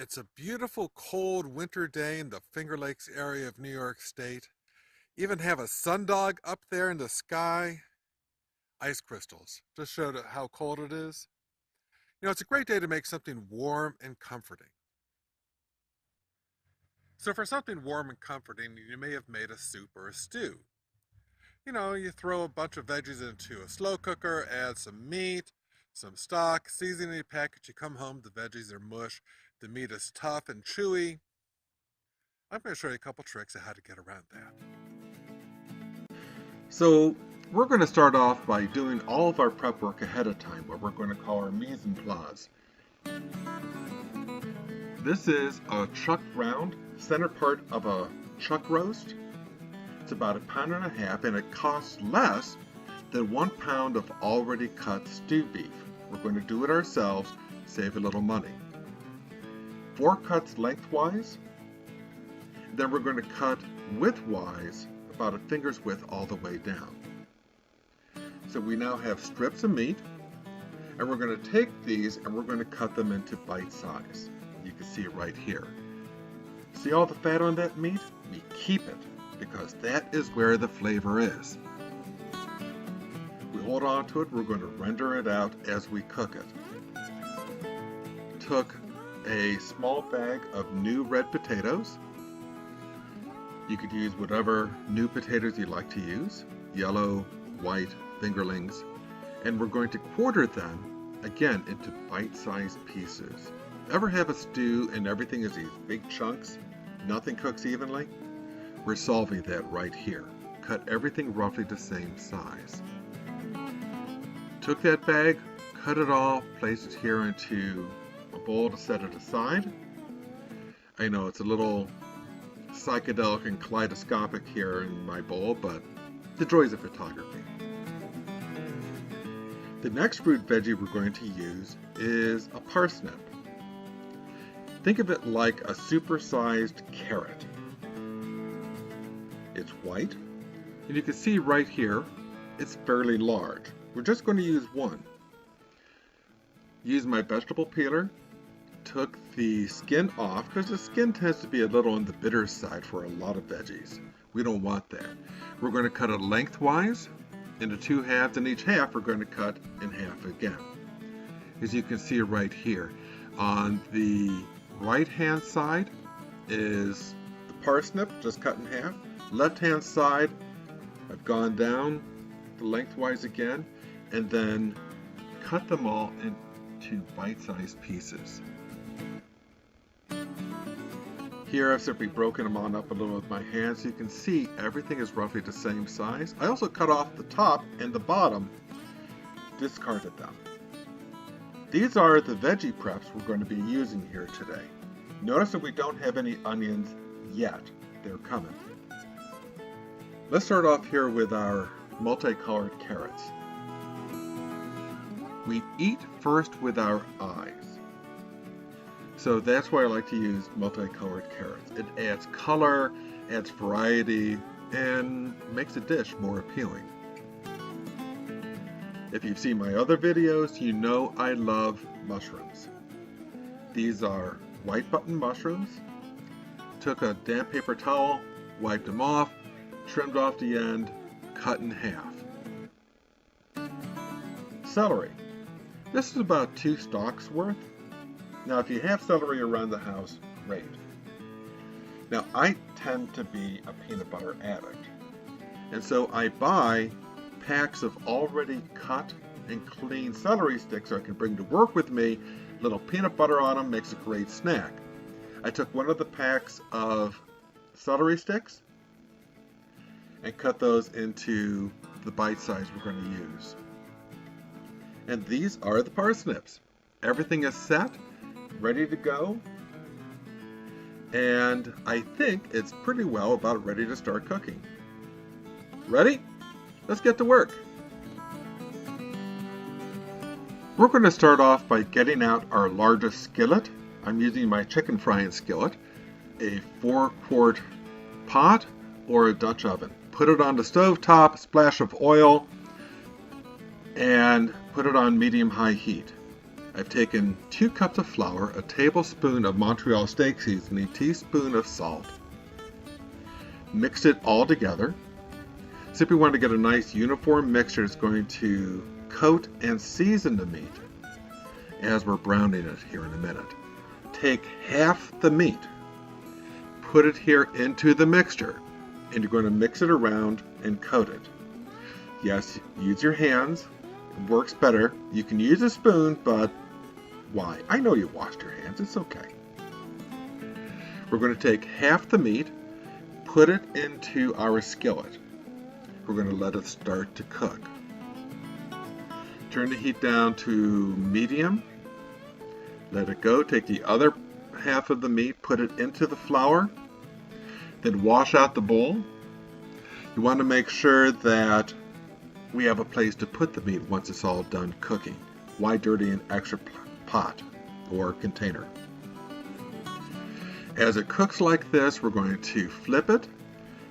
It's a beautiful cold winter day in the Finger Lakes area of New York State. Even have a sundog up there in the sky. Ice crystals just showed how cold it is. It's a great day to make something warm and comforting. So for something warm and comforting, you may have made a soup or a stew. You throw a bunch of veggies into a slow cooker, add some meat, some stock, seasoning package. You come home, the veggies are mush, the meat is tough and chewy. I'm going to show you a couple tricks of how to get around that. So we're going to start off by doing all of our prep work ahead of time, what we're going to call our mise en place. This is a chuck round, center part of a chuck roast. It's about 1.5 pounds and it costs less than 1 pound of already cut stew beef. We're going to do it ourselves, save a little money. 4 cuts lengthwise, then we're going to cut widthwise about a finger's width all the way down. So we now have strips of meat, and we're going to take these and we're going to cut them into bite size. You can see it right here. See all the fat on that meat? We keep it because that is where the flavor is. We hold on to it, we're going to render it out as we cook it. Took a small bag of new red potatoes. You could use whatever new potatoes you like to use, yellow, white, fingerlings, and we're going to quarter them, again, into bite-sized pieces. Ever have a stew and everything is these big chunks? Nothing cooks evenly? We're solving that right here. Cut everything roughly the same size. Took that bag, cut it off, placed it here into a bowl to set it aside. I know it's a little psychedelic and kaleidoscopic here in my bowl, but the joys of photography. The next root veggie we're going to use is a parsnip. Think of it like a supersized carrot. It's white, and you can see right here, it's fairly large. We're just going to use one. Use my vegetable peeler, took the skin off, because the skin tends to be a little on the bitter side for a lot of veggies. We don't want that. We're going to cut it lengthwise into 2 halves, and each half we're going to cut in half again. As you can see right here, on the right hand side is the parsnip, just cut in half. Left hand side, I've gone down the lengthwise again, and then cut them all into bite-sized pieces. Here I've simply broken them on up a little with my hands. So you can see everything is roughly the same size. I also cut off the top and the bottom, discarded them. These are the veggie preps we're going to be using here today. Notice that we don't have any onions yet. They're coming. Let's start off here with our multicolored carrots. We eat first with our eyes. So that's why I like to use multicolored carrots. It adds color, adds variety, and makes a dish more appealing. If you've seen my other videos, you know I love mushrooms. These are white button mushrooms. Took a damp paper towel, wiped them off, trimmed off the end, cut in half. Celery. This is about 2 stalks worth. Now if you have celery around the house, great. Now I tend to be a peanut butter addict, and so I buy packs of already cut and clean celery sticks so I can bring to work with me. Little peanut butter on them makes a great snack. I took one of the packs of celery sticks and cut those into the bite size we're going to use. And these are the parsnips. Everything is set, ready to go, and I think it's pretty well about ready to start cooking. Ready? Let's get to work. We're going to start off by getting out our largest skillet. I'm using my chicken frying skillet, a 4-quart pot or a Dutch oven. Put it on the stove top, splash of oil, and put it on medium-high heat. I've taken 2 cups of flour, a tablespoon of Montreal steak seasoning, a teaspoon of salt, mixed it all together. Simply want to get a nice uniform mixture that's going to coat and season the meat as we're browning it here in a minute. Take half the meat, put it here into the mixture, and you're going to mix it around and coat it. Yes, use your hands. It works better. You can use a spoon, but why? I know you washed your hands. It's okay. We're going to take half the meat, put it into our skillet. We're going to let it start to cook. Turn the heat down to medium. Let it go. Take the other half of the meat, put it into the flour, then wash out the bowl. You want to make sure that we have a place to put the meat once it's all done cooking. Why dirty an extra pot or container? As it cooks like this, we're going to flip it,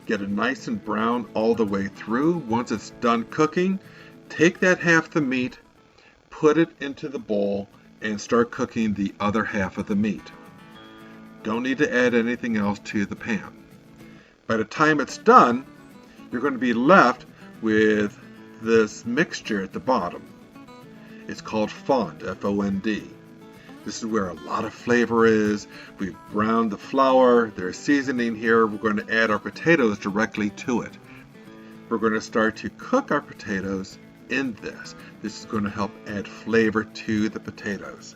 get it nice and brown all the way through. Once it's done cooking, take that half the meat, put it into the bowl, and start cooking the other half of the meat. Don't need to add anything else to the pan. By the time it's done, you're going to be left with this mixture at the bottom. It's called fond, F-O-N-D. This is where a lot of flavor is. We've browned the flour. There's seasoning here. We're going to add our potatoes directly to it. We're going to start to cook our potatoes in this. This is going to help add flavor to the potatoes.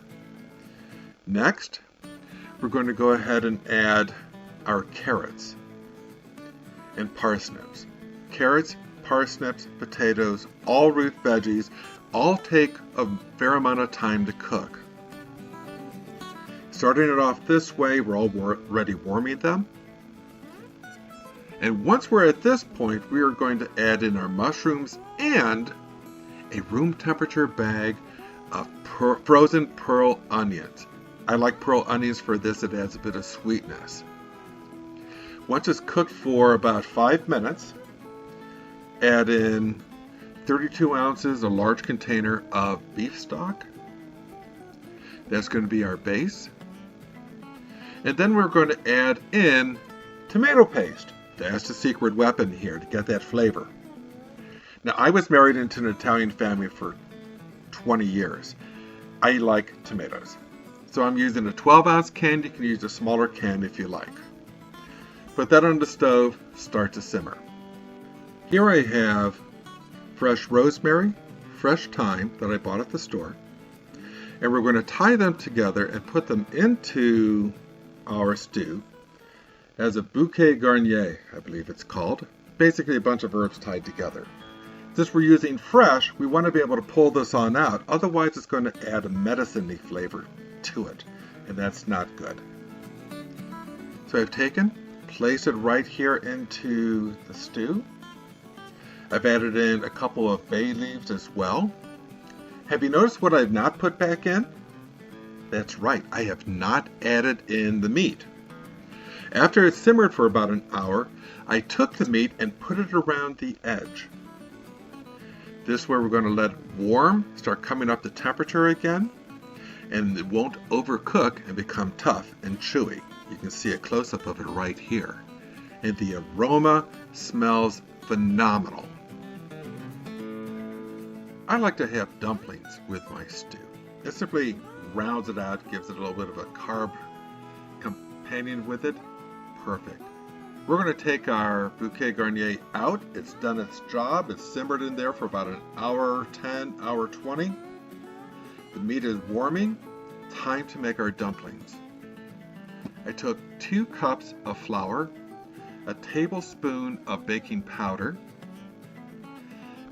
Next, we're going to go ahead and add our carrots and parsnips. Carrots, parsnips, potatoes, all root veggies, all take a fair amount of time to cook. Starting it off this way, we're already warming them. And once we're at this point, we are going to add in our mushrooms and a room temperature bag of frozen pearl onions. I like pearl onions for this, it adds a bit of sweetness. Once it's cooked for about 5 minutes, add in 32 ounces, a large container of beef stock. That's going to be our base. And then we're going to add in tomato paste. That's the secret weapon here to get that flavor. Now, I was married into an Italian family for 20 years. I like tomatoes. So I'm using a 12-ounce can. You can use a smaller can if you like. Put that on the stove, start to simmer. Here I have fresh rosemary, fresh thyme that I bought at the store. And we're going to tie them together and put them into our stew as a bouquet garnier, I believe it's called. Basically a bunch of herbs tied together. Since we're using fresh, we want to be able to pull this on out. Otherwise, it's going to add a medicine-y flavor to it, and that's not good. So I've taken, placed it right here into the stew. I've added in a couple of bay leaves as well. Have you noticed what I've not put back in? That's right, I have not added in the meat. After it simmered for about an hour, I took the meat and put it around the edge. This way we're going to let it warm, start coming up to temperature again, and it won't overcook and become tough and chewy. You can see a close-up of it right here. And the aroma smells phenomenal. I like to have dumplings with my stew. It simply rounds it out, gives it a little bit of a carb companion with it. Perfect. We're going to take our bouquet garnier out. It's done its job. It's simmered in there for about an hour 10, hour 20. The meat is warming. Time to make our dumplings. I took 2 cups of flour, a tablespoon of baking powder,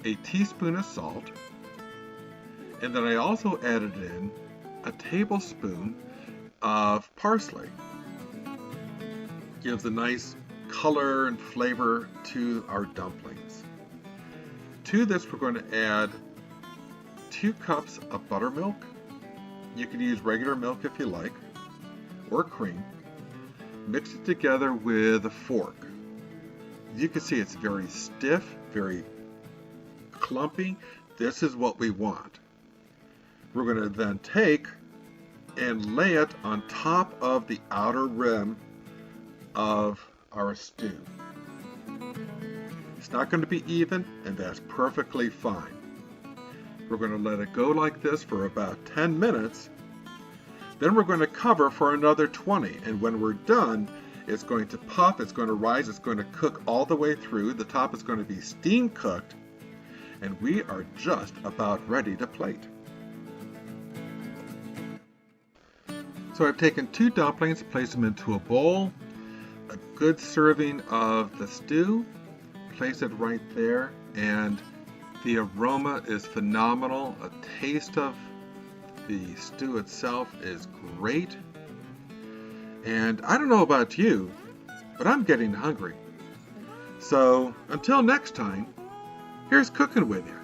a teaspoon of salt, and then I also added in a tablespoon of parsley. Gives a nice color and flavor to our dumplings. To this we're going to add 2 cups of buttermilk. You can use regular milk if you like, or cream. Mix it together with a fork. You can see it's very stiff, very clumpy. This is what we want. we're going to then take and lay it on top of the outer rim of our stew. It's not going to be even, and that's perfectly fine. We're going to let it go like this for about 10 minutes. Then we're going to cover for another 20, and when we're done, it's going to puff, it's going to rise, it's going to cook all the way through. The top is going to be steam cooked, and we are just about ready to plate. So I've taken 2 dumplings, placed them into a bowl, a good serving of the stew, place it right there, and the aroma is phenomenal. A taste of the stew itself is great. And I don't know about you, but I'm getting hungry. So until next time, here's cooking with you.